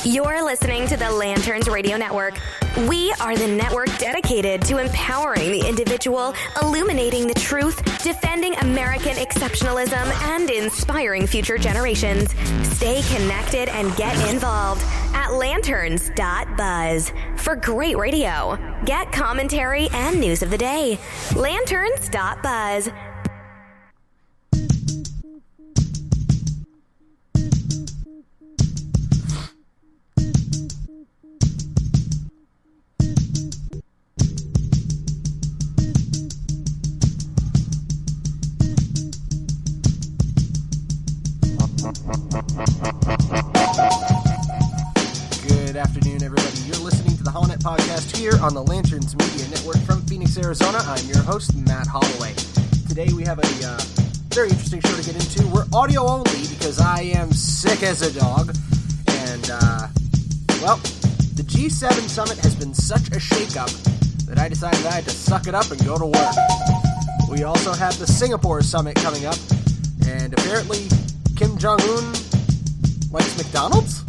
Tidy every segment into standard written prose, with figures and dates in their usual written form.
You're listening to the Lanterns Radio Network. We are the network dedicated to empowering the individual, illuminating the truth, defending American exceptionalism, and inspiring future generations. Stay connected and get involved at lanterns.buzz for great radio. Get commentary and news of the day. Lanterns.buzz. Good afternoon, everybody. You're listening to the HoloNet Podcast here on the Lanterns Media Network from Phoenix, Arizona. I'm your host, Matt Holloway. Today we have a very interesting show to get into. We're audio only because I am sick as a dog. And, the G7 summit has been such a shakeup that I decided I had to suck it up and go to work. We also have the Singapore summit coming up, and apparently Kim Jong-un likes McDonald's?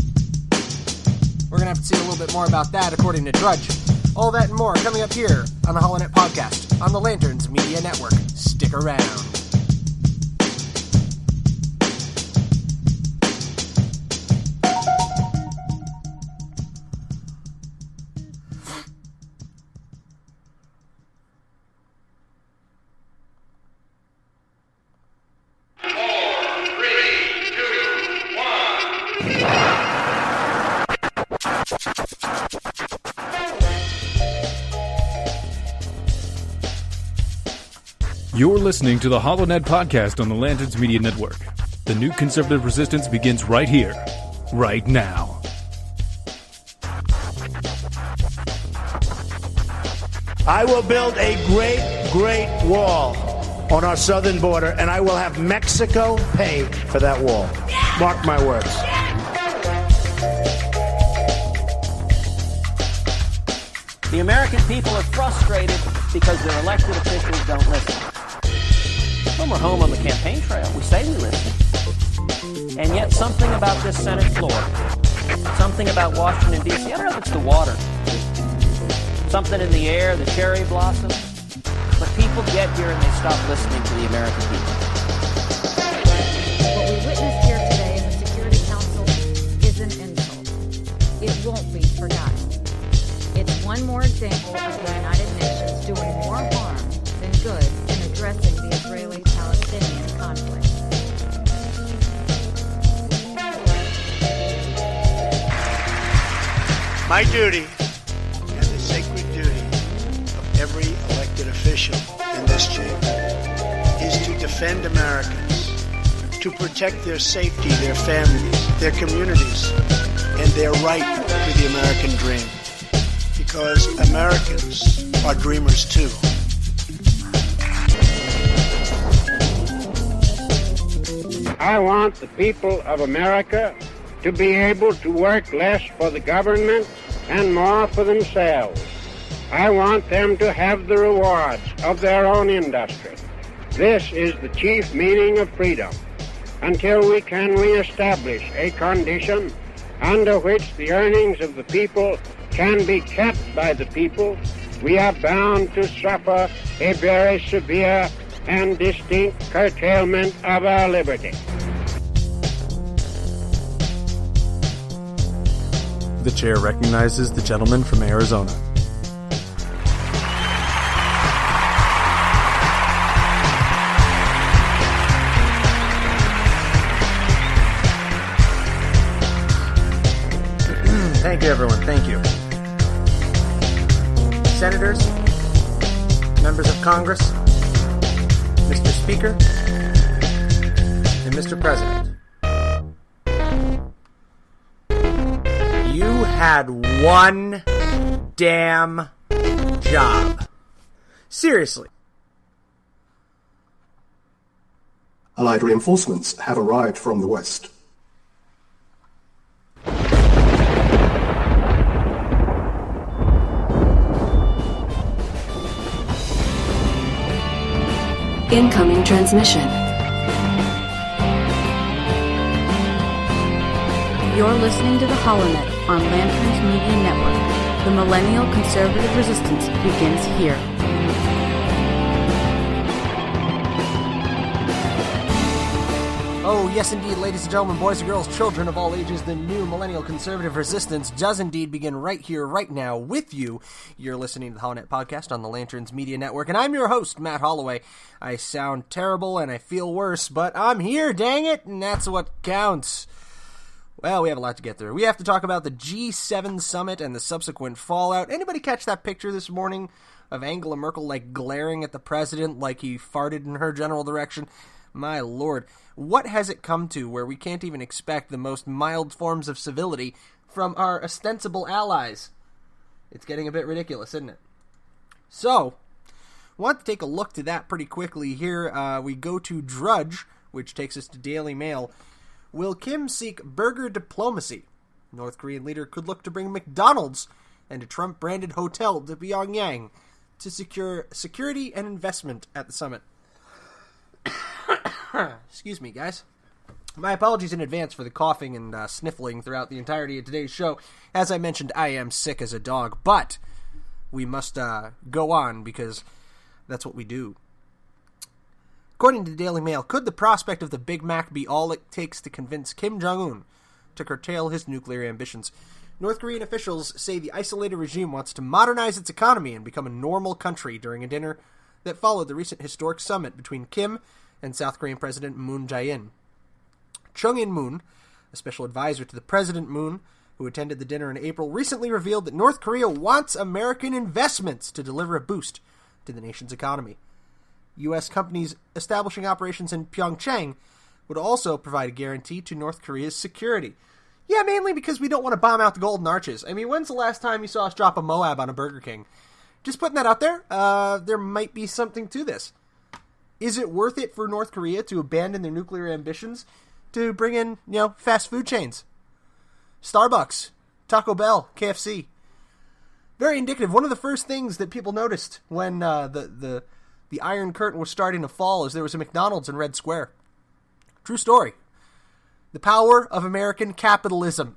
We're going to have to see a little bit more about that, according to Drudge. All that and more coming up here on the HoloNet Podcast on the Lanterns Media Network. Stick around. You're listening to the HoloNet Podcast on the Lanterns Media Network. The new conservative resistance begins right here, right now. I will build a great wall on our southern border, and I will have Mexico pay for that wall. Mark my words. The American people are frustrated because their elected officials don't listen. When we're home on the campaign trail, we say we listen. And yet something about this Senate floor, something about Washington, D.C., I don't know if it's the water, something in the air, the cherry blossom, but people get here and they stop listening to the American people. What we witnessed here today in the Security Council is an insult. It won't be forgotten. It's one more example of the United Nations doing more harm than good in addressing the Israeli-Palestinian conflict. My duty, and the sacred duty of every elected official in this chamber, is to defend Americans, to protect their safety, their families, their communities, and their right to the American dream. Because Americans are dreamers too. I want the people of America to be able to work less for the government and more for themselves. I want them to have the rewards of their own industry. This is the chief meaning of freedom. Until we can reestablish a condition under which the earnings of the people can be kept by the people, we are bound to suffer a very severe and distinct curtailment of our liberty. The chair recognizes the gentleman from Arizona. Thank you, everyone. Thank you. Senators, members of Congress, Mr. Speaker, and Mr. President. You had one damn job. Seriously. Allied reinforcements have arrived from the west. Incoming transmission. You're listening to the HoloNet on Lanterns Media Network. The millennial conservative resistance begins here. Oh, yes indeed, ladies and gentlemen, boys and girls, children of all ages, the new millennial conservative resistance does indeed begin right here, right now, with you. You're listening to the HoloNet podcast on the Lanterns Media Network, and I'm your host, Matt Holloway. I sound terrible and I feel worse, but I'm here, dang it, and that's what counts. Well, we have a lot to get through. We have to talk about the G7 summit and the subsequent fallout. Anybody catch that picture this morning of Angela Merkel, glaring at the president like he farted in her general direction? My lord, what has it come to where we can't even expect the most mild forms of civility from our ostensible allies? It's getting a bit ridiculous, isn't it? So, I want to take a look to that pretty quickly here. We go to Drudge, which takes us to Daily Mail. Will Kim seek burger diplomacy? North Korean leader could look to bring McDonald's and a Trump-branded hotel to Pyongyang to secure security and investment at the summit. Excuse me, guys. My apologies in advance for the coughing and sniffling throughout the entirety of today's show. As I mentioned, I am sick as a dog, but we must go on because that's what we do. According to the Daily Mail, could the prospect of the Big Mac be all it takes to convince Kim Jong-un to curtail his nuclear ambitions? North Korean officials say the isolated regime wants to modernize its economy and become a normal country during a dinner that followed the recent historic summit between Kim and South Korean President Moon Jae-in. Chung In-moon, a special advisor to the President Moon, who attended the dinner in April, recently revealed that North Korea wants American investments to deliver a boost to the nation's economy. U.S. companies establishing operations in Pyeongchang would also provide a guarantee to North Korea's security. Yeah, mainly because we don't want to bomb out the Golden Arches. I mean, when's the last time you saw us drop a Moab on a Burger King? Just putting that out there, there might be something to this. Is it worth it for North Korea to abandon their nuclear ambitions to bring in, fast food chains? Starbucks, Taco Bell, KFC. Very indicative. One of the first things that people noticed when the Iron Curtain was starting to fall is there was a McDonald's in Red Square. True story. The power of American capitalism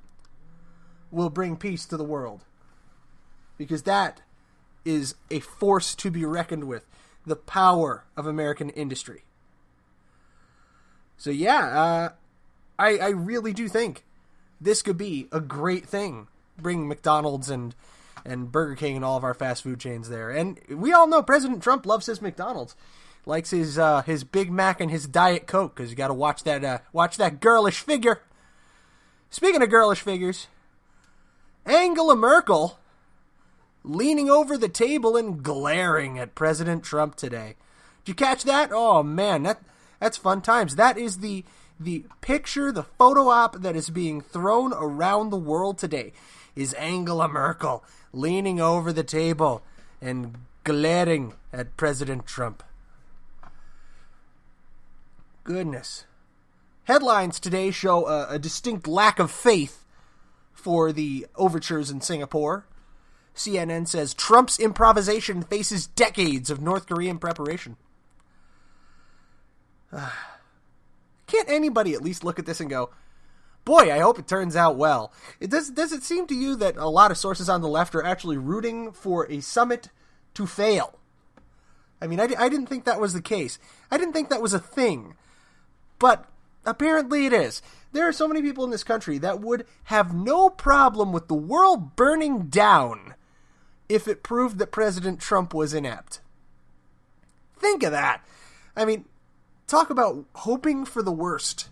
will bring peace to the world. Because that is a force to be reckoned with. The power of American industry. So yeah, I really do think this could be a great thing. Bring McDonald's and Burger King and all of our fast food chains there. And we all know President Trump loves his McDonald's. Likes his Big Mac and his Diet Coke, because you got to watch that girlish figure. Speaking of girlish figures, Angela Merkel leaning over the table and glaring at President Trump today. Did you catch that? Oh man, that's fun times. That is the picture, the photo op that is being thrown around the world today. Is Angela Merkel leaning over the table and glaring at President Trump. Goodness. Headlines today show a distinct lack of faith for the overtures in Singapore. CNN says Trump's improvisation faces decades of North Korean preparation. Can't anybody at least look at this and go, boy, I hope it turns out well? Does it seem to you that a lot of sources on the left are actually rooting for a summit to fail? I mean, I didn't think that was the case. I didn't think that was a thing. But apparently it is. There are so many people in this country that would have no problem with the world burning down if it proved that President Trump was inept. Think of that. I mean, talk about hoping for the worst.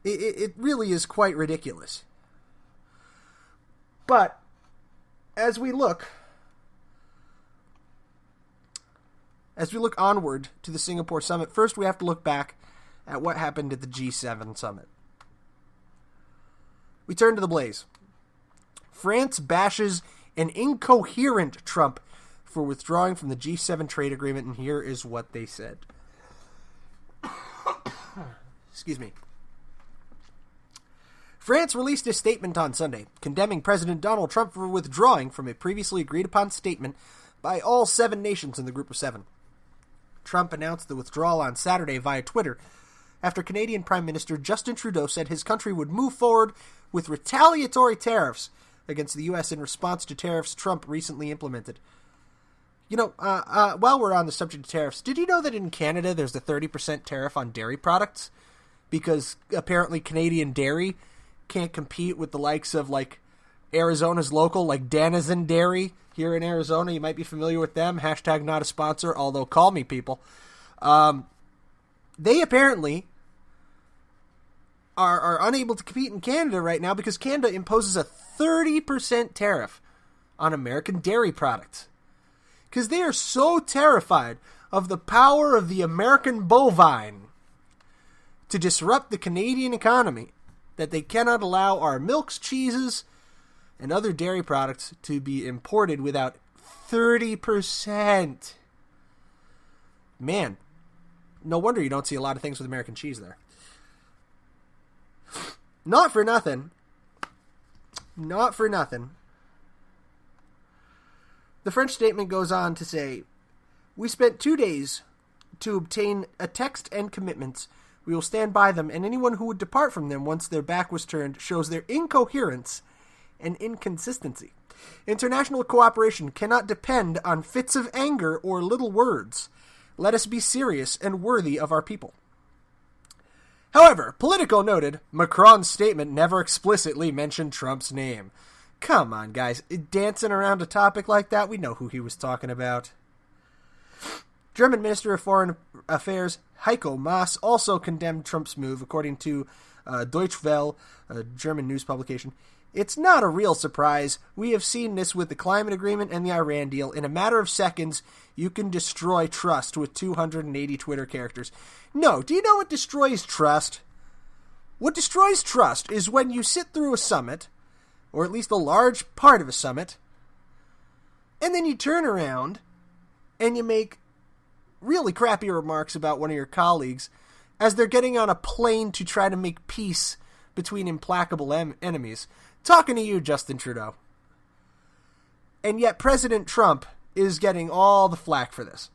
It really is quite ridiculous. But as we look onward to the Singapore summit, first we have to look back at what happened at the G7 summit. We turn to the blaze. France bashes an incoherent Trump for withdrawing from the G7 trade agreement, and here is what they said. Excuse me. France released a statement on Sunday, condemning President Donald Trump for withdrawing from a previously agreed-upon statement by all 7 nations in the Group of 7. Trump announced the withdrawal on Saturday via Twitter after Canadian Prime Minister Justin Trudeau said his country would move forward with retaliatory tariffs against the U.S. in response to tariffs Trump recently implemented. You know, while we're on the subject of tariffs, did you know that in Canada there's a 30% tariff on dairy products? Because apparently Canadian dairy can't compete with the likes of, like, Arizona's local, like Danizen Dairy here in Arizona. You might be familiar with them. Hashtag not a sponsor, although call me, people. They apparently are unable to compete in Canada right now because Canada imposes a 30% tariff on American dairy products. Because they are so terrified of the power of the American bovine to disrupt the Canadian economy that they cannot allow our milks, cheeses, and other dairy products to be imported without 30%. Man, no wonder you don't see a lot of things with American cheese there. Not for nothing. The French statement goes on to say, "We spent 2 days to obtain a text and commitments. We will stand by them, and anyone who would depart from them once their back was turned shows their incoherence and inconsistency. International cooperation cannot depend on fits of anger or little words. Let us be serious and worthy of our people." However, Politico noted, Macron's statement never explicitly mentioned Trump's name. Come on, guys. Dancing around a topic like that, we know who he was talking about. German Minister of Foreign Affairs Heiko Maas also condemned Trump's move, according to Deutsche Welle, a German news publication. "It's not a real surprise. We have seen this with the climate agreement and the Iran deal. In a matter of seconds, you can destroy trust with 280 Twitter characters." No, do you know what destroys trust? What destroys trust is when you sit through a summit, or at least a large part of a summit, and then you turn around and you make really crappy remarks about one of your colleagues as they're getting on a plane to try to make peace between implacable enemies. Talking to you, Justin Trudeau. And yet President Trump is getting all the flack for this.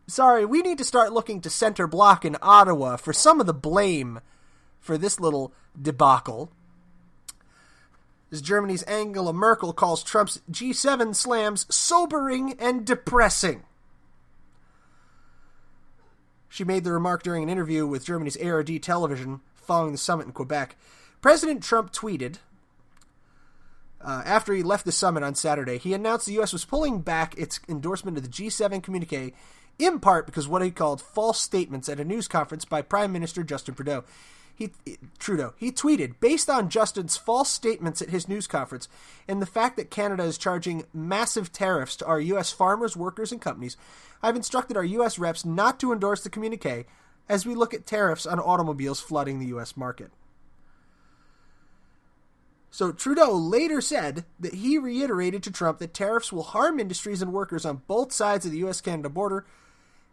Sorry, we need to start looking to Center Block in Ottawa for some of the blame for this little debacle. As Germany's Angela Merkel calls Trump's G7 slams sobering and depressing. She made the remark during an interview with Germany's ARD television following the summit in Quebec. President Trump tweeted, after he left the summit on Saturday, he announced the U.S. was pulling back its endorsement of the G7 communique, in part because of what he called false statements at a news conference by Prime Minister Justin Trudeau. He tweeted, "Based on Justin's false statements at his news conference and the fact that Canada is charging massive tariffs to our U.S. farmers, workers, and companies, I've instructed our U.S. reps not to endorse the communique as we look at tariffs on automobiles flooding the U.S. market." So Trudeau later said that he reiterated to Trump that tariffs will harm industries and workers on both sides of the U.S.-Canada border.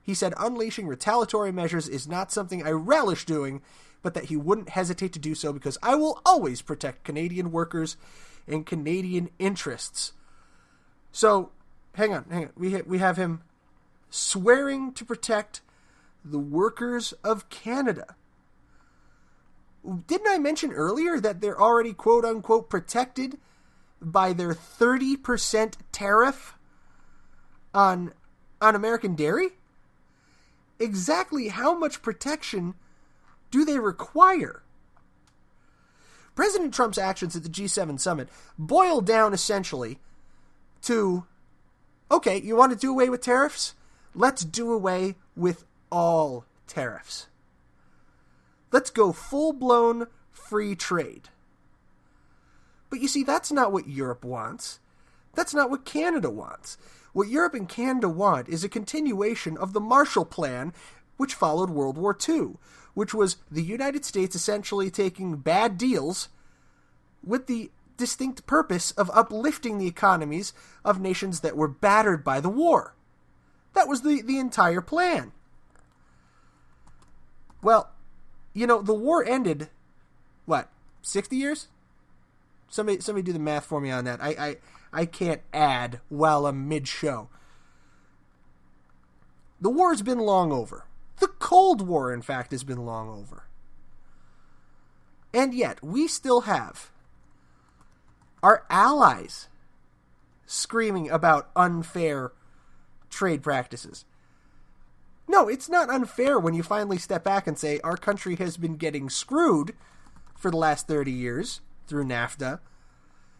He said unleashing retaliatory measures is not something I relish doing, but that he wouldn't hesitate to do so because I will always protect Canadian workers and Canadian interests. So, hang on. We have him swearing to protect the workers of Canada. Didn't I mention earlier that they're already quote-unquote protected by their 30% tariff on American dairy? Exactly how much protection do they require? President Trump's actions at the G7 summit boil down essentially to, okay, you want to do away with tariffs? Let's do away with all tariffs. Let's go full-blown free trade. But you see, that's not what Europe wants. That's not what Canada wants. What Europe and Canada want is a continuation of the Marshall Plan, which followed World War II, which was the United States essentially taking bad deals with the distinct purpose of uplifting the economies of nations that were battered by the war. That was the entire plan. Well, you know, the war ended, 60 years? Somebody do the math for me on that. I can't add while I'm mid-show. The war's been long over. The Cold War, in fact, has been long over. And yet, we still have our allies screaming about unfair trade practices. No, it's not unfair when you finally step back and say our country has been getting screwed for the last 30 years through NAFTA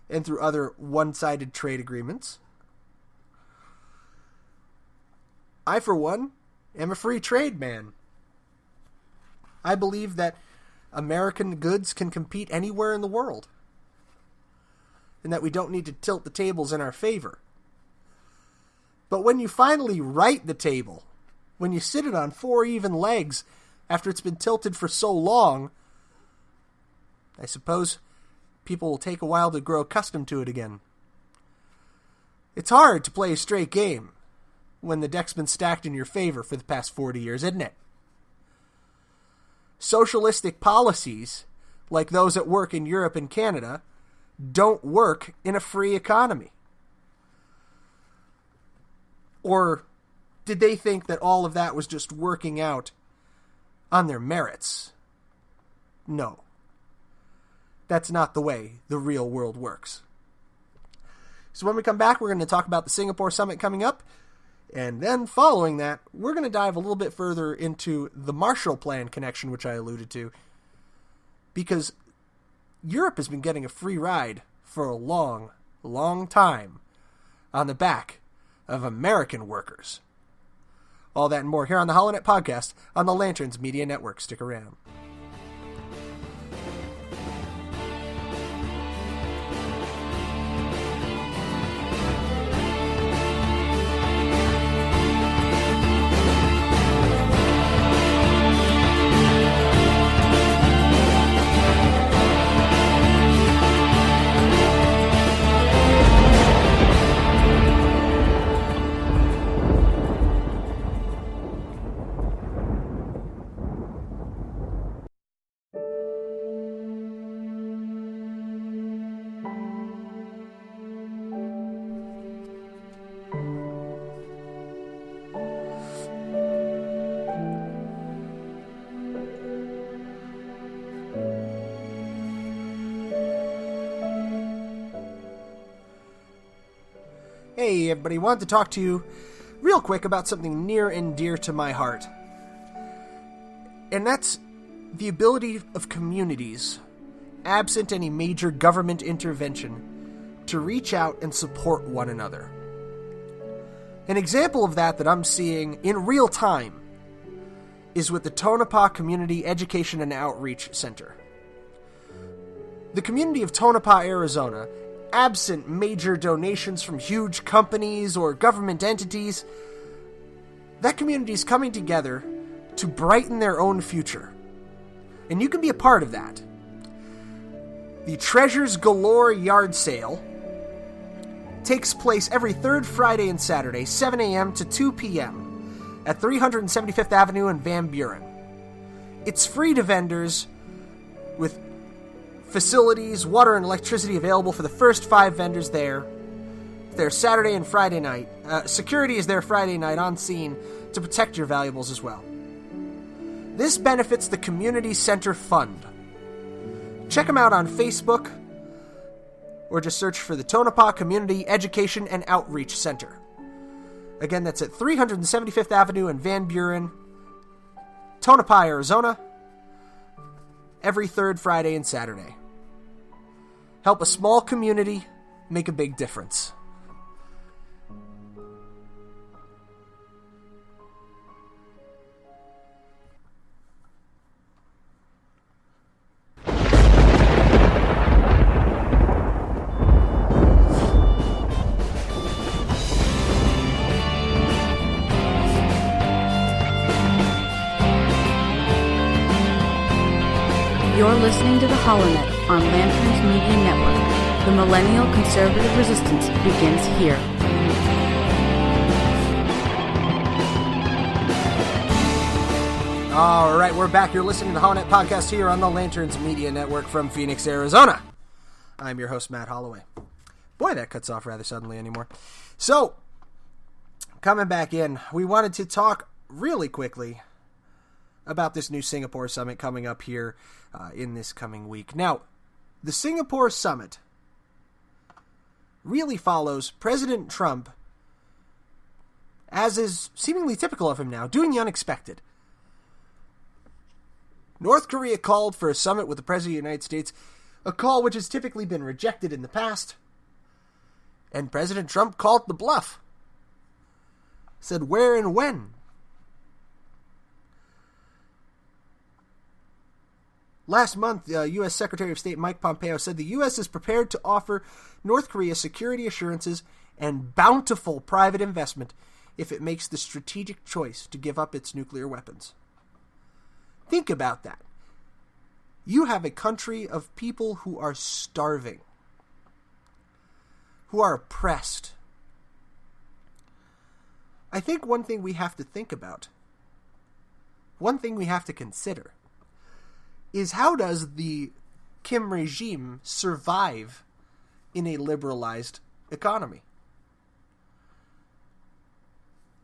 and through other one-sided trade agreements. I, for one, am a free trade man. I believe that American goods can compete anywhere in the world, and that we don't need to tilt the tables in our favor. But when you finally right the table, when you sit it on 4 even legs after it's been tilted for so long, I suppose people will take a while to grow accustomed to it again. It's hard to play a straight game when the deck's been stacked in your favor for the past 40 years, isn't it? Socialistic policies, like those at work in Europe and Canada, don't work in a free economy. Or did they think that all of that was just working out on their merits? No. That's not the way the real world works. So when we come back, we're going to talk about the Singapore summit coming up. And then following that, we're going to dive a little bit further into the Marshall Plan connection, which I alluded to. Because Europe has been getting a free ride for a long, long time on the back of American workers. All that and more here on the HoloNet Podcast on the Lanterns Media Network. Stick around. Hey everybody, wanted to talk to you real quick about something near and dear to my heart. And that's the ability of communities, absent any major government intervention, to reach out and support one another. An example of that I'm seeing in real time is with the Tonopah Community Education and Outreach Center. The community of Tonopah, Arizona, absent major donations from huge companies or government entities, that community is coming together to brighten their own future. And you can be a part of that. The Treasures Galore Yard Sale takes place every third Friday and Saturday, 7 a.m. to 2 p.m. at 375th Avenue in Van Buren. It's free to vendors, with facilities, water, and electricity available for the first 5 vendors there. There's Saturday and Friday night. Security is there Friday night on scene to protect your valuables as well. This benefits the Community Center Fund. Check them out on Facebook, or just search for the Tonopah Community Education and Outreach Center. Again, that's at 375th Avenue in Van Buren, Tonopah, Arizona, every third Friday and Saturday. Help a small community make a big difference. You're listening to the HoloNet on Lanterns Media Network. The millennial conservative resistance begins here. All right, we're back. You're listening to the HoloNet Podcast here on the Lanterns Media Network from Phoenix, Arizona. I'm your host, Matt Holloway. Boy, that cuts off rather suddenly anymore. So, coming back in, we wanted to talk really quickly about this new Singapore summit coming up here in this coming week. Now, the Singapore summit really follows President Trump, as is seemingly typical of him now, doing the unexpected. North Korea called for a summit with the President of the United States, a call which has typically been rejected in the past, and President Trump called the bluff. Said where and when. Last month, U.S. Secretary of State Mike Pompeo said the U.S. is prepared to offer North Korea security assurances and bountiful private investment if it makes the strategic choice to give up its nuclear weapons. Think about that. You have a country of people who are starving, who are oppressed. I think one thing we have to think about, one thing we have to consider, is how does the Kim regime survive in a liberalized economy?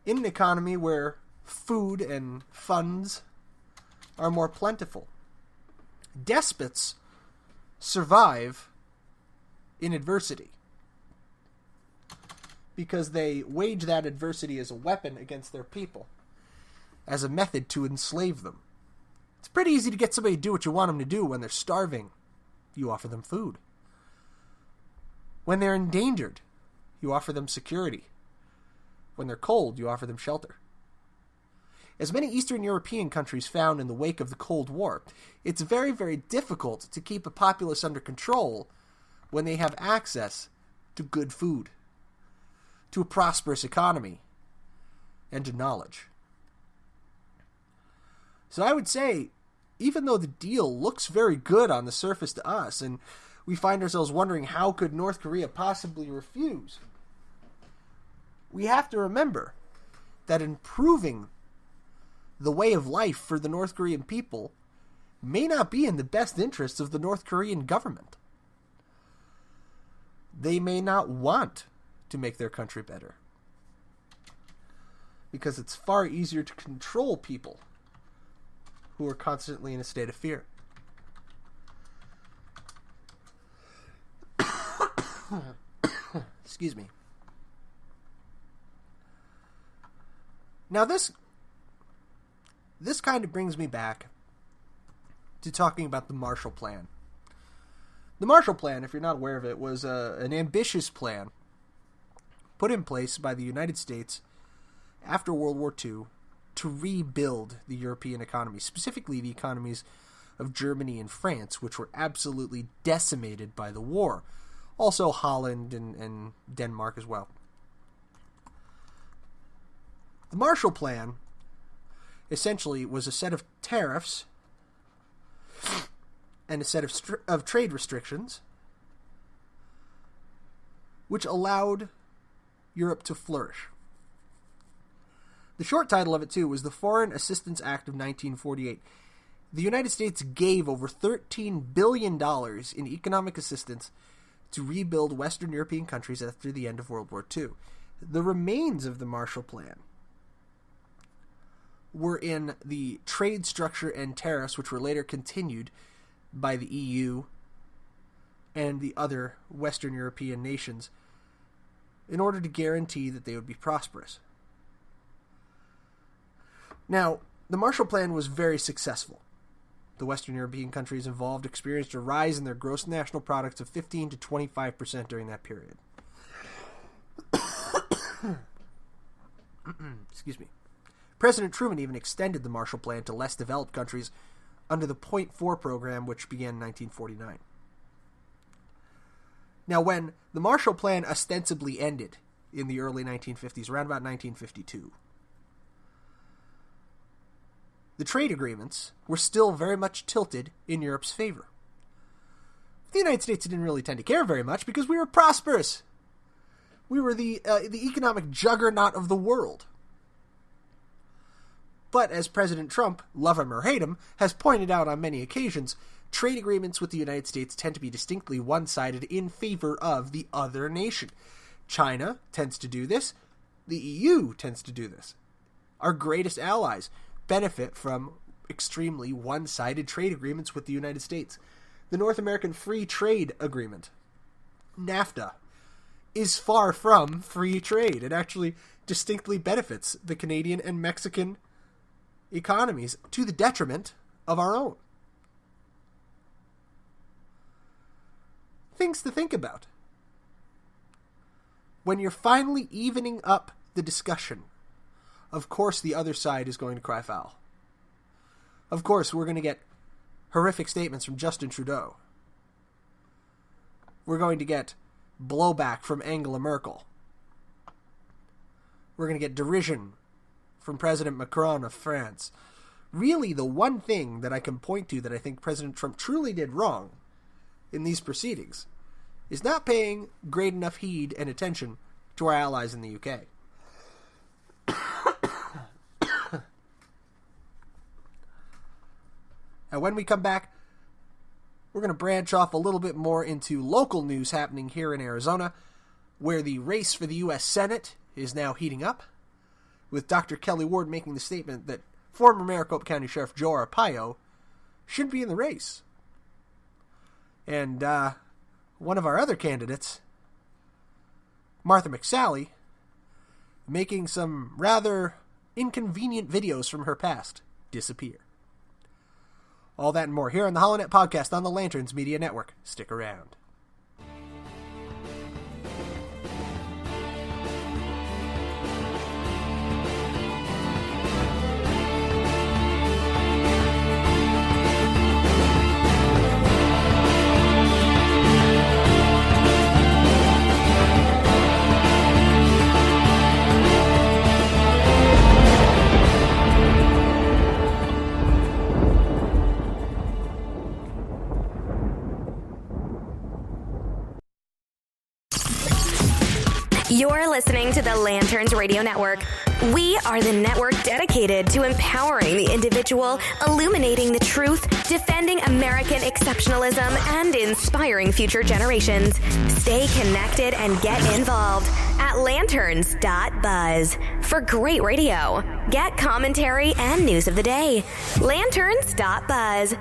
In an economy where food and funds are more plentiful. Despots survive in adversity because they wage that adversity as a weapon against their people, as a method to enslave them. It's pretty easy to get somebody to do what you want them to do when they're starving. You offer them food. When they're endangered, you offer them security. When they're cold, you offer them shelter. As many Eastern European countries found in the wake of the Cold War, it's very, very difficult to keep a populace under control when they have access to good food, to a prosperous economy, and to knowledge. So I would say, even though the deal looks very good on the surface to us, and we find ourselves wondering how could North Korea possibly refuse, we have to remember that improving the way of life for the North Korean people may not be in the best interests of the North Korean government. They may not want to make their country better, because it's far easier to control people who are constantly in a state of fear. Excuse me. Now this kind of brings me back to talking about the Marshall Plan. The Marshall Plan, if you're not aware of it, was an ambitious plan put in place by the United States after World War II to rebuild the European economy, specifically the economies of Germany and France, which were absolutely decimated by the war. Also Holland and Denmark as well. The Marshall Plan essentially was a set of tariffs and a set of trade restrictions which allowed Europe to flourish. The short title of it, too, was the Foreign Assistance Act of 1948. The United States gave over $13 billion in economic assistance to rebuild Western European countries after the end of World War II. The remains of the Marshall Plan were in the trade structure and tariffs, which were later continued by the EU and the other Western European nations in order to guarantee that they would be prosperous. Now, the Marshall Plan was very successful. The Western European countries involved experienced a rise in their gross national products of 15 to 25% during that period. Excuse me. President Truman even extended the Marshall Plan to less developed countries under the Point 4 program, which began in 1949. Now, when the Marshall Plan ostensibly ended in the early 1950s, around about 1952, the trade agreements were still very much tilted in Europe's favor. The United States didn't really tend to care very much because we were prosperous. We were the economic juggernaut of the world. But as President Trump, love him or hate him, has pointed out on many occasions, trade agreements with the United States tend to be distinctly one-sided in favor of the other nation. China tends to do this. The EU tends to do this. Our greatest allies benefit from extremely one-sided trade agreements with the United States. The North American Free Trade Agreement, NAFTA, is far from free trade. It actually distinctly benefits the Canadian and Mexican economies to the detriment of our own. Things to think about. When you're finally evening up the discussion, of course the other side is going to cry foul. Of course we're going to get horrific statements from Justin Trudeau. We're going to get blowback from Angela Merkel. We're going to get derision from President Macron of France. Really, the one thing that I can point to that I think President Trump truly did wrong in these proceedings is not paying great enough heed and attention to our allies in the UK. And when we come back, we're going to branch off a little bit more into local news happening here in Arizona, where the race for the U.S. Senate is now heating up, with Dr. Kelly Ward making the statement that former Maricopa County Sheriff Joe Arpaio should be in the race. And one of our other candidates, Martha McSally, making some rather inconvenient videos from her past disappear. All that and more here on the HoloNet Podcast on the Lanterns Media Network. Stick around. You're listening to the Lanterns Radio Network. We are the network dedicated to empowering the individual, illuminating the truth, defending American exceptionalism, and inspiring future generations. Stay connected and get involved at lanterns.buzz for great radio. Get commentary and news of the day. Lanterns.buzz.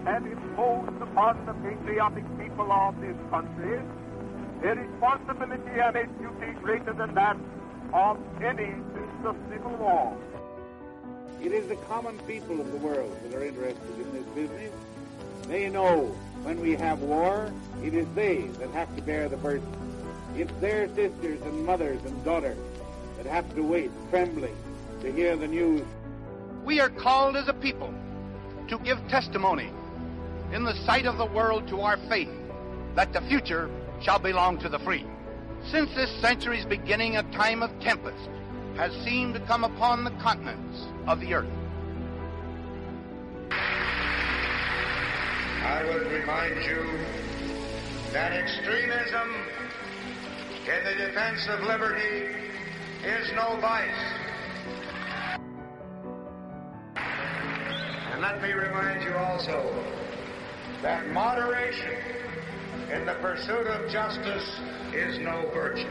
And imposed upon the patriotic people of this country a responsibility and a duty greater than that of any since the Civil War. It is the common people of the world that are interested in this business. They know when we have war, it is they that have to bear the burden. It's their sisters and mothers and daughters that have to wait, trembling, to hear the news. We are called as a people to give testimony in the sight of the world to our faith that the future shall belong to the free. Since this century's beginning, a time of tempest has seemed to come upon the continents of the earth. I would remind you that extremism in the defense of liberty is no vice. And let me remind you also that moderation in the pursuit of justice is no virtue.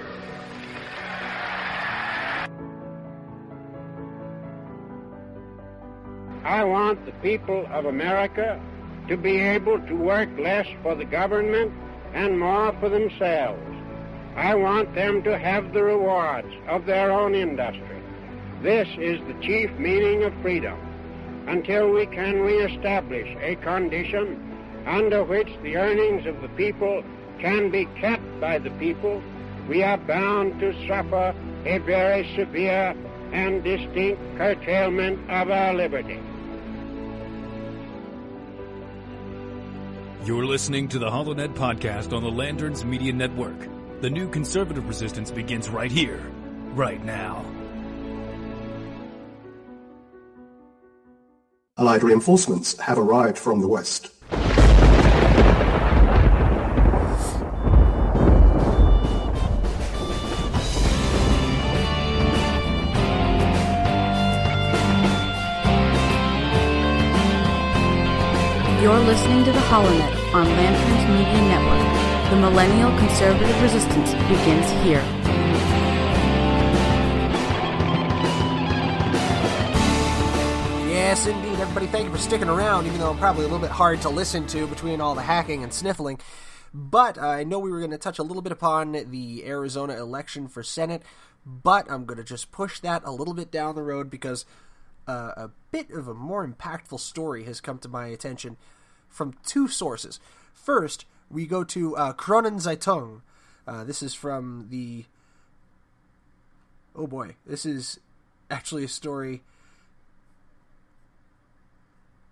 I want the people of America to be able to work less for the government and more for themselves. I want them to have the rewards of their own industry. This is the chief meaning of freedom. Until we can reestablish a condition under which the earnings of the people can be kept by the people, we are bound to suffer a very severe and distinct curtailment of our liberty. You're listening to the HoloNet Podcast on the Lanterns Media Network. The new conservative resistance begins right here, right now. Allied reinforcements have arrived from the west. You're listening to the HoloNet on Lanterns Media Network. The millennial conservative resistance begins here. Yes, indeed, everybody. Thank you for sticking around, even though I'm probably a little bit hard to listen to between all the hacking and sniffling. But I know we were going to touch a little bit upon the Arizona election for Senate, but I'm going to just push that a little bit down the road because a bit of a more impactful story has come to my attention from two sources. First, we go to Kronenzeitung. This is from the... Oh boy, this is actually a story...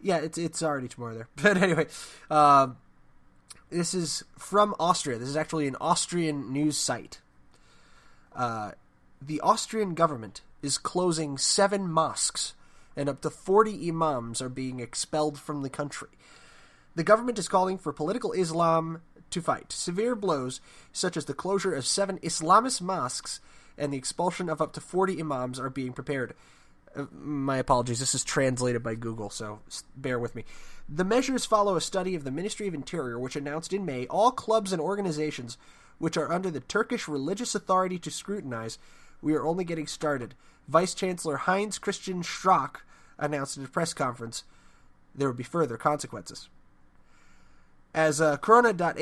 Yeah, it's already tomorrow there. But anyway, this is from Austria. This is actually an Austrian news site. The Austrian government is closing 7 mosques, and up to 40 imams are being expelled from the country. The government is calling for political Islam to fight. Severe blows, such as the closure of 7 Islamist mosques and the expulsion of up to 40 imams, are being prepared. My apologies, this is translated by Google, so bear with me. The measures follow a study of the Ministry of Interior, which announced in May all clubs and organizations which are under the Turkish religious authority to scrutinize. We are only getting started. Vice Chancellor Heinz Christian Strack announced at a press conference there would be further consequences. As Corona.at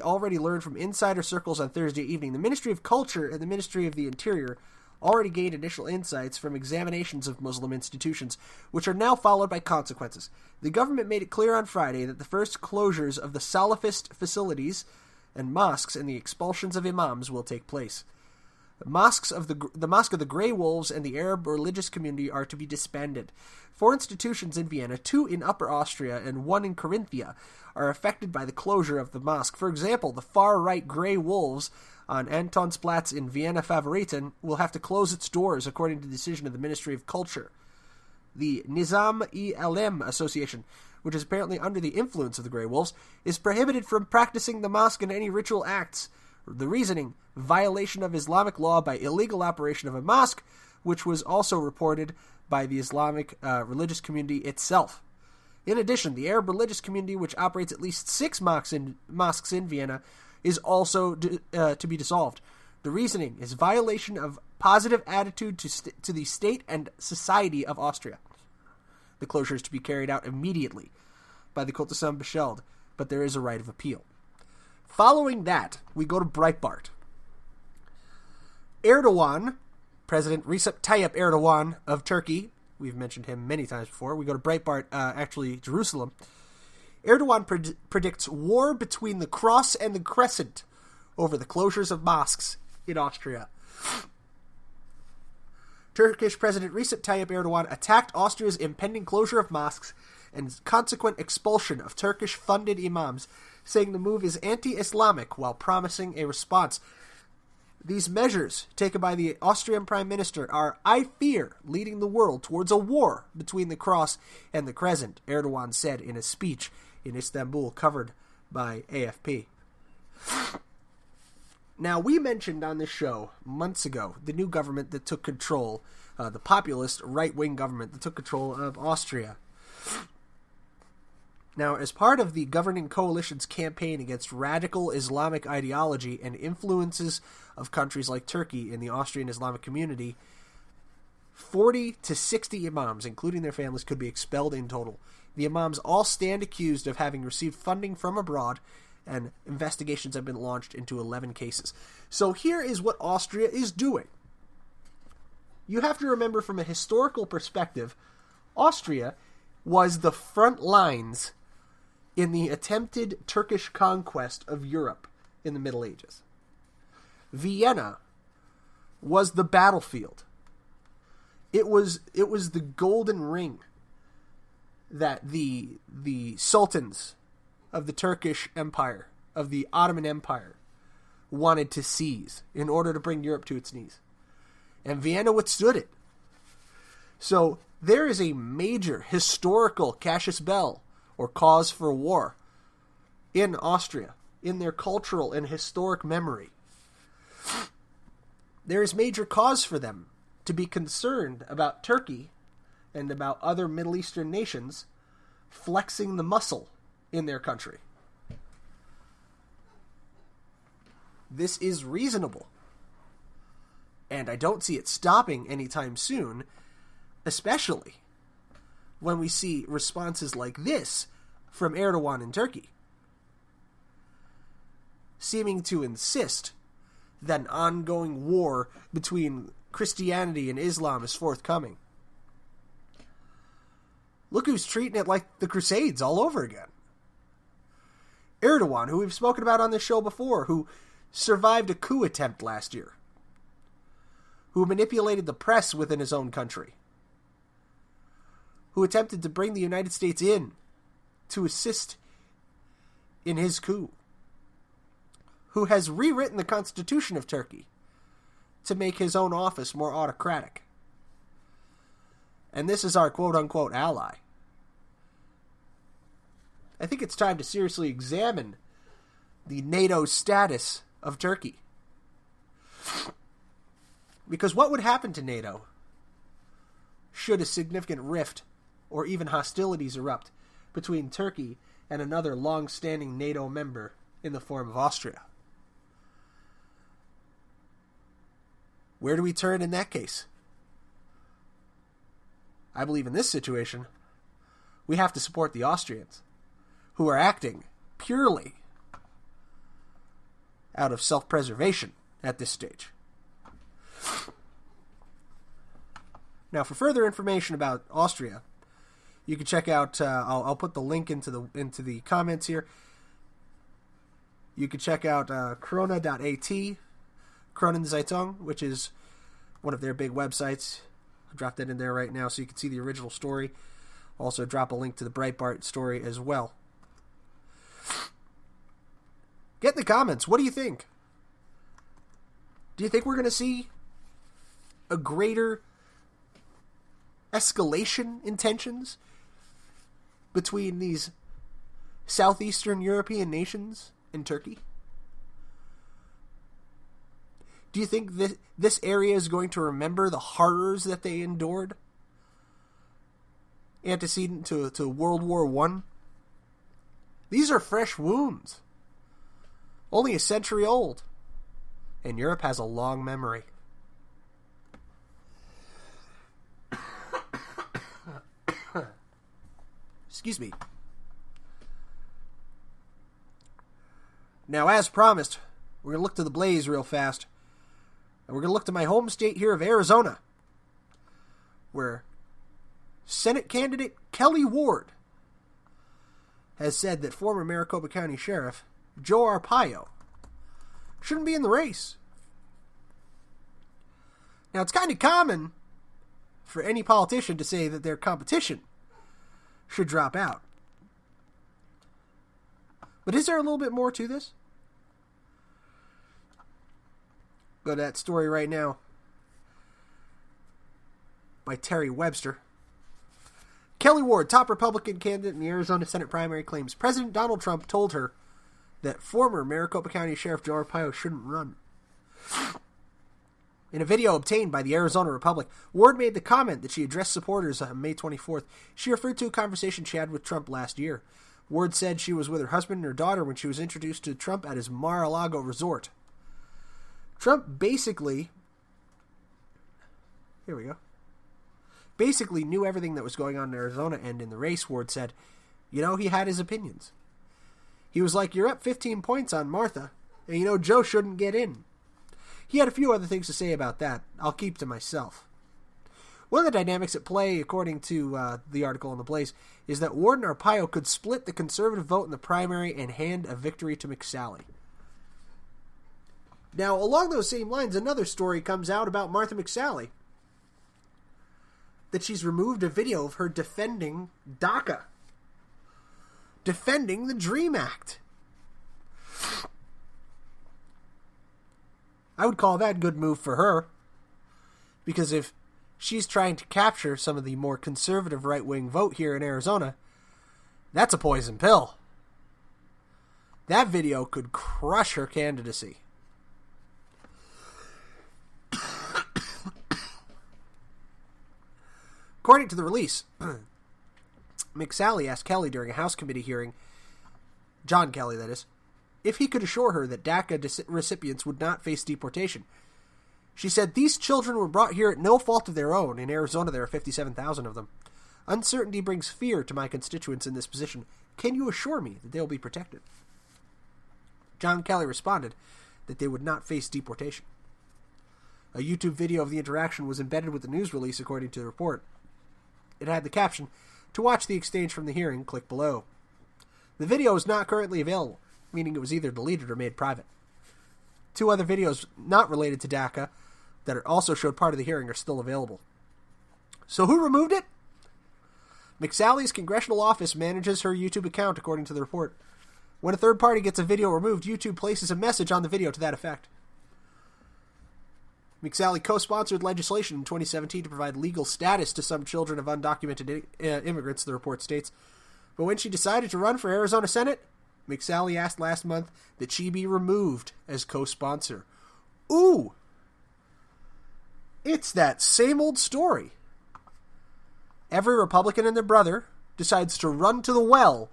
already learned from insider circles on Thursday evening, the Ministry of Culture and the Ministry of the Interior already gained initial insights from examinations of Muslim institutions, which are now followed by consequences. The government made it clear on Friday that the first closures of the Salafist facilities and mosques and the expulsions of imams will take place. The Mosque of the Grey Wolves and the Arab religious community are to be disbanded. 4 institutions in Vienna, 2 in Upper Austria, and 1 in Carinthia are affected by the closure of the mosque. For example, the far-right Grey Wolves on Antonsplatz in Vienna Favoriten will have to close its doors, according to the decision of the Ministry of Culture. The Nizam-e-Alem Association, which is apparently under the influence of the Grey Wolves, is prohibited from practicing the mosque and any ritual acts. The reasoning, violation of Islamic law by illegal operation of a mosque, which was also reported by the Islamic religious community itself. In addition, the Arab religious community, which operates at least 6 mosques in Vienna, is also to be dissolved. The reasoning is violation of positive attitude to the state and society of Austria. The closure is to be carried out immediately by the Kultusam Bescheld, but there is a right of appeal. Following that, we go to Breitbart. Erdogan, President Recep Tayyip Erdogan of Turkey, we've mentioned him many times before. We go to Breitbart, actually Jerusalem. Erdogan predicts war between the Cross and the Crescent over the closures of mosques in Austria. Turkish President Recep Tayyip Erdogan attacked Austria's impending closure of mosques and consequent expulsion of Turkish-funded imams, saying the move is anti-Islamic while promising a response. These measures taken by the Austrian Prime Minister are, I fear, leading the world towards a war between the Cross and the Crescent, Erdogan said in a speech in Istanbul covered by AFP. Now, we mentioned on this show months ago the new government that took control, the populist right-wing government that took control of Austria. Now, as part of the governing coalition's campaign against radical Islamic ideology and influences of countries like Turkey in the Austrian Islamic community, 40 to 60 imams, including their families, could be expelled in total. The imams all stand accused of having received funding from abroad, and investigations have been launched into 11 cases. So here is what Austria is doing. You have to remember, from a historical perspective, Austria was the front lines in the attempted Turkish conquest of Europe in the Middle Ages. Vienna was the battlefield. It was the golden ring that the sultans of the Turkish Empire, of the Ottoman Empire, wanted to seize in order to bring Europe to its knees. And Vienna withstood it. So there is a major historical casus belli, or cause for war, in Austria, in their cultural and historic memory. There is major cause for them to be concerned about Turkey and about other Middle Eastern nations flexing the muscle in their country. This is reasonable. And I don't see it stopping anytime soon, especially when we see responses like this from Erdogan in Turkey, seeming to insist that an ongoing war between Christianity and Islam is forthcoming. Look who's treating it like the Crusades all over again. Erdogan, who we've spoken about on this show before, who survived a coup attempt last year, who manipulated the press within his own country, who attempted to bring the United States in to assist in his coup, who has rewritten the constitution of Turkey to make his own office more autocratic. And this is our quote-unquote ally. I think it's time to seriously examine the NATO status of Turkey. Because what would happen to NATO should a significant rift or even hostilities erupt between Turkey and another long-standing NATO member in the form of Austria? Where do we turn in that case? I believe in this situation, we have to support the Austrians, who are acting purely out of self-preservation at this stage. Now, for further information about Austria, you can check out. I'll put the link into the comments here. You can check out Krone.at, Kronenzeitung, which is one of their big websites. I'll drop that in there right now so you can see the original story. Also, drop a link to the Breitbart story as well. Get in the comments. What do you think? Do you think we're going to see a greater escalation in tensions between these southeastern European nations and Turkey? Do you think this area is going to remember the horrors that they endured antecedent to World War I? These are fresh wounds, only a century old, and Europe has a long memory. Excuse me. Now, as promised, we're going to look to the blaze real fast. And we're going to look to my home state here of Arizona, where Senate candidate Kelly Ward has said that former Maricopa County Sheriff Joe Arpaio shouldn't be in the race. Now, it's kind of common for any politician to say that their competition should drop out. But is there a little bit more to this? Go to that story right now by Terry Webster. Kelly Ward, top Republican candidate in the Arizona Senate primary, claims President Donald Trump told her that former Maricopa County Sheriff Joe Arpaio shouldn't run. In a video obtained by the Arizona Republic, Ward made the comment that she addressed supporters on May 24th. She referred to a conversation she had with Trump last year. Ward said she was with her husband and her daughter when she was introduced to Trump at his Mar-a-Lago resort. Trump basically knew everything that was going on in Arizona, and in the race, Ward said, he had his opinions. He was like, you're up 15 points on Martha, and Joe shouldn't get in. He had a few other things to say about that. I'll keep to myself. One of the dynamics at play, according to the article in The Blaze, is that Ward and Arpaio could split the conservative vote in the primary and hand a victory to McSally. Now, along those same lines, another story comes out about Martha McSally. That she's removed a video of her defending DACA. Defending the DREAM Act. I would call that a good move for her. Because if she's trying to capture some of the more conservative right-wing vote here in Arizona, that's a poison pill. That video could crush her candidacy. According to the release, McSally asked Kelly during a House committee hearing John Kelly that is, if he could assure her that DACA recipients would not face deportation. She said, "These children were brought here at no fault of their own. In Arizona, there are 57,000 of them. Uncertainty brings fear to my constituents in this position. Can you assure me that they will be protected?" John Kelly responded that they would not face deportation. A YouTube video of the interaction was embedded with the news release, according to the report. It had the caption, "To watch the exchange from the hearing, click below." The video is not currently available, meaning it was either deleted or made private. 2 other videos not related to DACA that also showed part of the hearing are still available. So who removed it? McSally's congressional office manages her YouTube account, according to the report. When a third party gets a video removed, YouTube places a message on the video to that effect. McSally co-sponsored legislation in 2017 to provide legal status to some children of undocumented immigrants, the report states. But when she decided to run for Arizona Senate, McSally asked last month that she be removed as co-sponsor. Ooh! It's that same old story. Every Republican and their brother decides to run to the well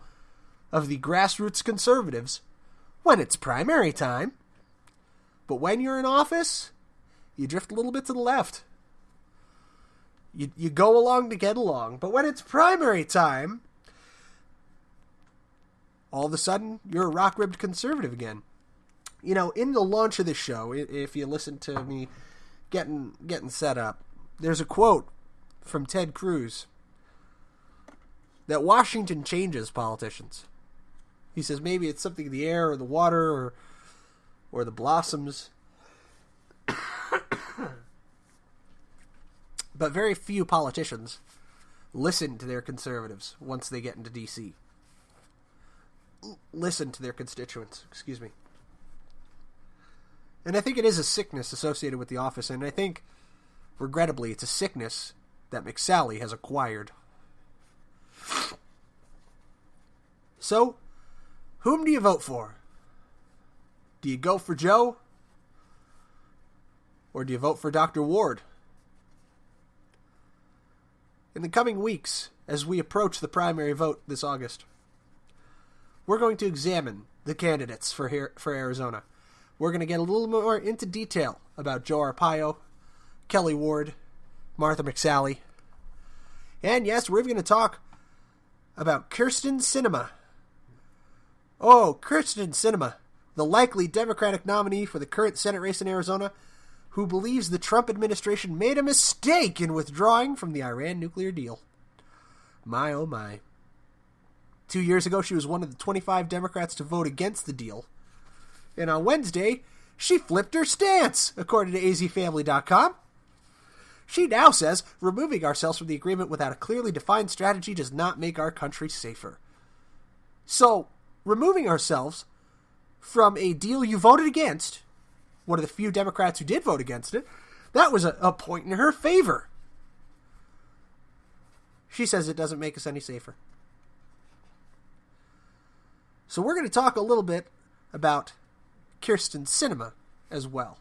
of the grassroots conservatives when it's primary time. But when you're in office, you drift a little bit to the left. You go along to get along. But when it's primary time, all of a sudden, you're a rock-ribbed conservative again. You know, in the launch of this show, if you listen to me getting set up, there's a quote from Ted Cruz that Washington changes politicians. He says maybe it's something in the air or the water or the blossoms. But very few politicians listen to their conservatives once they get into D.C. Listen to their constituents, excuse me. And I think it is a sickness associated with the office, and I think, regrettably, it's a sickness that McSally has acquired. So, whom do you vote for? Do you go for Joe? Or do you vote for Dr. Ward? In the coming weeks, as we approach the primary vote this August, we're going to examine the candidates for Arizona. We're going to get a little more into detail about Joe Arpaio, Kelly Ward, Martha McSally. And yes, we're even going to talk about Kyrsten Sinema. Oh, Kyrsten Sinema, the likely Democratic nominee for the current Senate race in Arizona, who believes the Trump administration made a mistake in withdrawing from the Iran nuclear deal. My, oh my. 2 years ago, she was one of the 25 Democrats to vote against the deal. And on Wednesday, she flipped her stance, according to azfamily.com. She now says, removing ourselves from the agreement without a clearly defined strategy does not make our country safer. So, removing ourselves from a deal you voted against, one of the few Democrats who did vote against it, that was a point in her favor. She says it doesn't make us any safer. So we're going to talk a little bit about Kyrsten Sinema as well.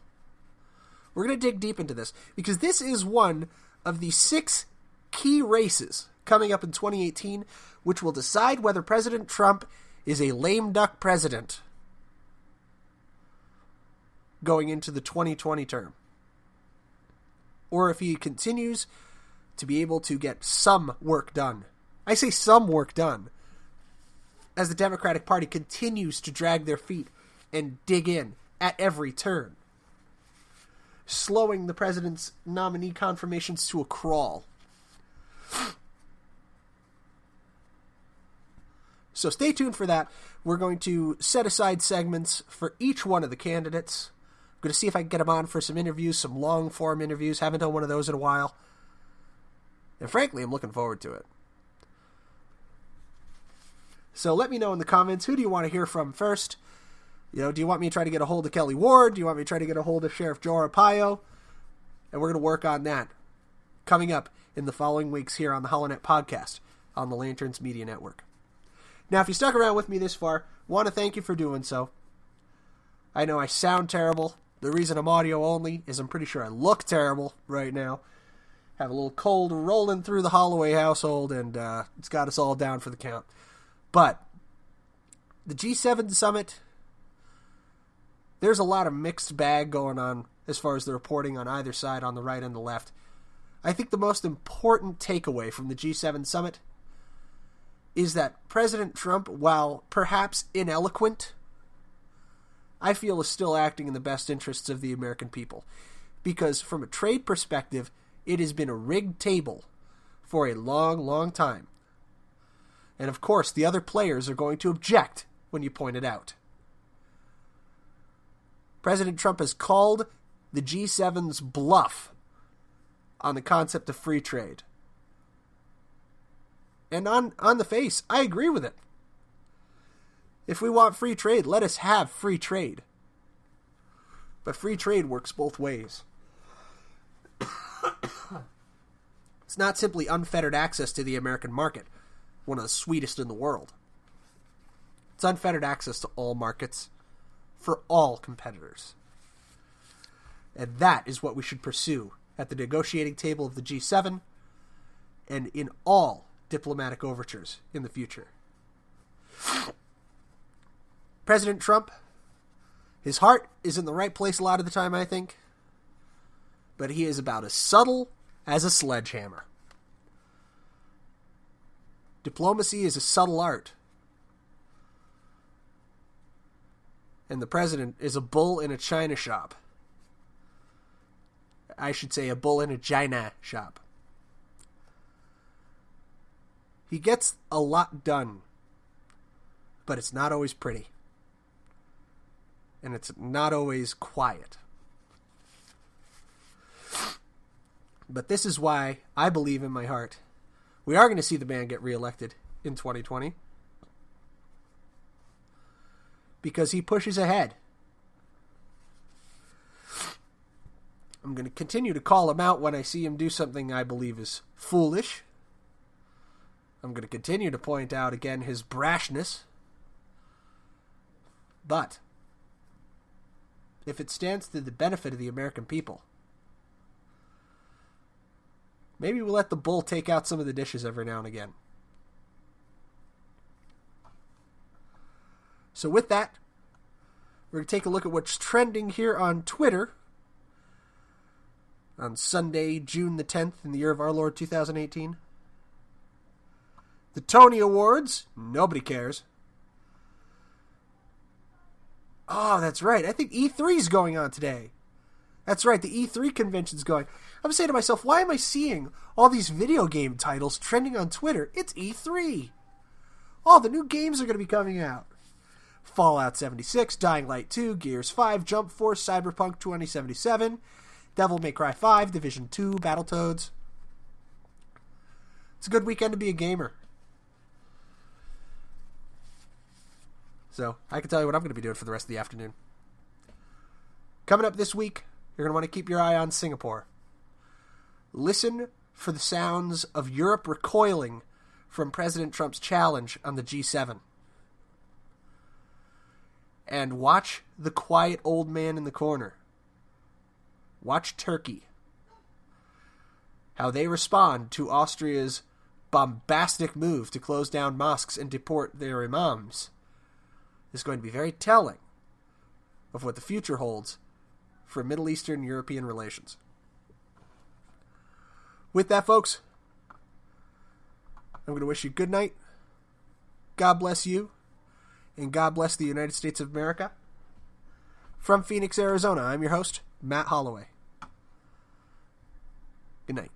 We're going to dig deep into this because this is one of the 6 key races coming up in 2018 which will decide whether President Trump is a lame duck president going into the 2020 term, or if he continues to be able to get some work done. I say some work done, as the Democratic Party continues to drag their feet and dig in at every turn, slowing the president's nominee confirmations to a crawl. So stay tuned for that. We're going to set aside segments for each one of the candidates. I'm going to see if I can get them on for some interviews, some long-form interviews. Haven't done one of those in a while. And frankly, I'm looking forward to it. So let me know in the comments, who do you want to hear from first? You know, do you want me to try to get a hold of Kelly Ward? Do you want me to try to get a hold of Sheriff Joe Arpaio? And we're going to work on that coming up in the following weeks here on the HoloNet podcast on the Lanterns Media Network. Now, if you stuck around with me this far, want to thank you for doing so. I know I sound terrible. The reason I'm audio only is I'm pretty sure I look terrible right now. Have a little cold rolling through the Holloway household, and it's got us all down for the count. But The G7 summit, there's a lot of mixed bag going on as far as the reporting on either side, on the right and the left. I think the most important takeaway from the G7 summit is that President Trump, while perhaps ineloquent, I feel is still acting in the best interests of the American people. Because from a trade perspective, it has been a rigged table for a long, long time. And of course, the other players are going to object when you point it out. President Trump has called the G7's bluff on the concept of free trade. And on the face, I agree with it. If we want free trade, let us have free trade. But free trade works both ways. It's not simply unfettered access to the American market, one of the sweetest in the world. It's unfettered access to all markets for all competitors. And that is what we should pursue at the negotiating table of the G7 and in all diplomatic overtures in the future. President Trump, his heart is in the right place a lot of the time, I think, but he is about as subtle as a sledgehammer. Diplomacy is a subtle art. And the president is a bull in a china shop. I should say a bull in a china shop. He gets a lot done, but it's not always pretty. And it's not always quiet. But this is why I believe in my heart we are going to see the man get reelected in 2020. Because he pushes ahead. I'm going to continue to call him out when I see him do something I believe is foolish. I'm going to continue to point out again his brashness. But if it stands to the benefit of the American people, maybe we'll let the bull take out some of the dishes every now and again. So with that, we're going to take a look at what's trending here on Twitter on Sunday, June the 10th, in the year of our Lord 2018. The Tony Awards, nobody cares. Oh, that's right. I think E3 is going on today. That's right, the E3 convention's going. I'm saying to myself, why am I seeing all these video game titles trending on Twitter? It's E3. Oh, the new games are going to be coming out. Fallout 76, Dying Light 2, Gears 5, Jump Force, Cyberpunk 2077, Devil May Cry 5, Division 2, Battletoads. It's a good weekend to be a gamer. So, I can tell you what I'm going to be doing for the rest of the afternoon. Coming up this week, you're going to want to keep your eye on Singapore. Listen for the sounds of Europe recoiling from President Trump's challenge on the G7. And watch the quiet old man in the corner. Watch Turkey. How they respond to Austria's bombastic move to close down mosques and deport their imams is going to be very telling of what the future holds for Middle Eastern European relations. With that, folks, I'm going to wish you good night. God bless you. And God bless the United States of America. From Phoenix, Arizona, I'm your host, Matt Holloway. Good night.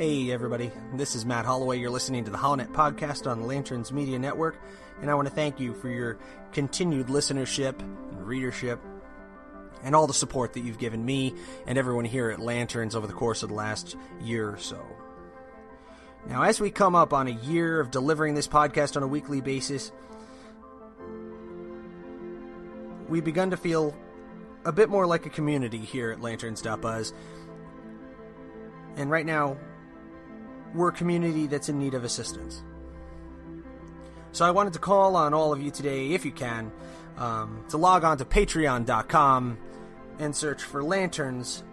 Hey everybody, this is Matt Holloway. You're listening to the HoloNet podcast on the Lanterns Media Network, and I want to thank you for your continued listenership and readership and all the support that you've given me and everyone here at Lanterns over the course of the last year or so. Now, as we come up on a year of delivering this podcast on a weekly basis, we've begun to feel a bit more like a community here at Lanterns.buzz. And right now, we're a community that's in need of assistance. So I wanted to call on all of you today, if you can, to log on to patreon.com and search for Lanterns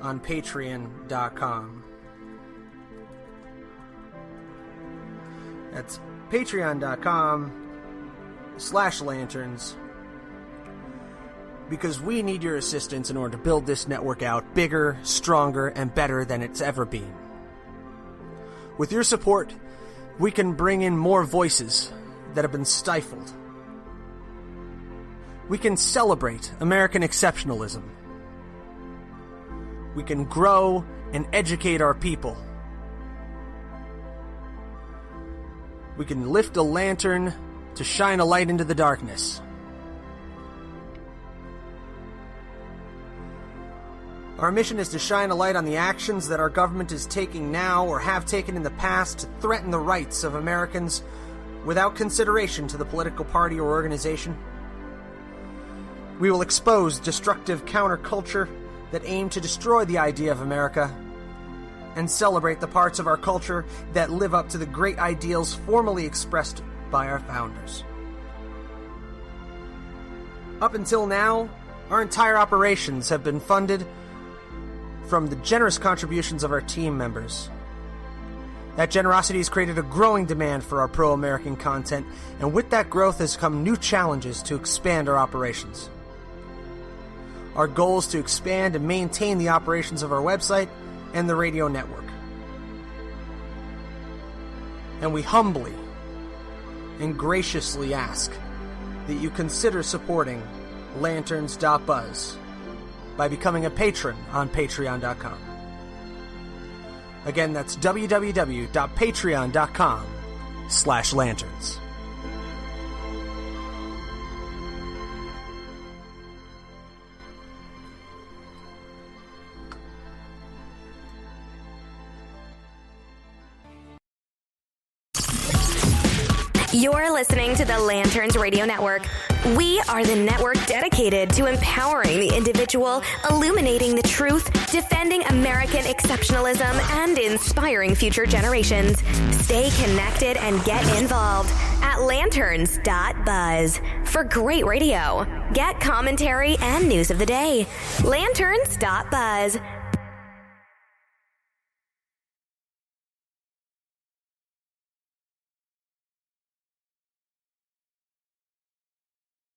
on patreon.com. That's patreon.com/lanterns, because we need your assistance in order to build this network out bigger, stronger, and better than it's ever been. With your support, we can bring in more voices that have been stifled. We can celebrate American exceptionalism. We can grow and educate our people. We can lift a lantern to shine a light into the darkness. Our mission is to shine a light on the actions that our government is taking now or have taken in the past to threaten the rights of Americans without consideration to the political party or organization. We will expose destructive counterculture that aim to destroy the idea of America and celebrate the parts of our culture that live up to the great ideals formerly expressed by our founders. Up until now, our entire operations have been funded from the generous contributions of our team members. That generosity has created a growing demand for our pro-American content, and with that growth has come new challenges to expand our operations. Our goal is to expand and maintain the operations of our website and the radio network. And we humbly and graciously ask that you consider supporting Lanterns.buzz by becoming a patron on patreon.com. Again, that's www.patreon.com/lanterns. You're listening to the Lanterns Radio Network. We are the network dedicated to empowering the individual, illuminating the truth, defending American exceptionalism, and inspiring future generations. Stay connected and get involved at lanterns.buzz for great radio. Get commentary and news of the day. Lanterns.buzz.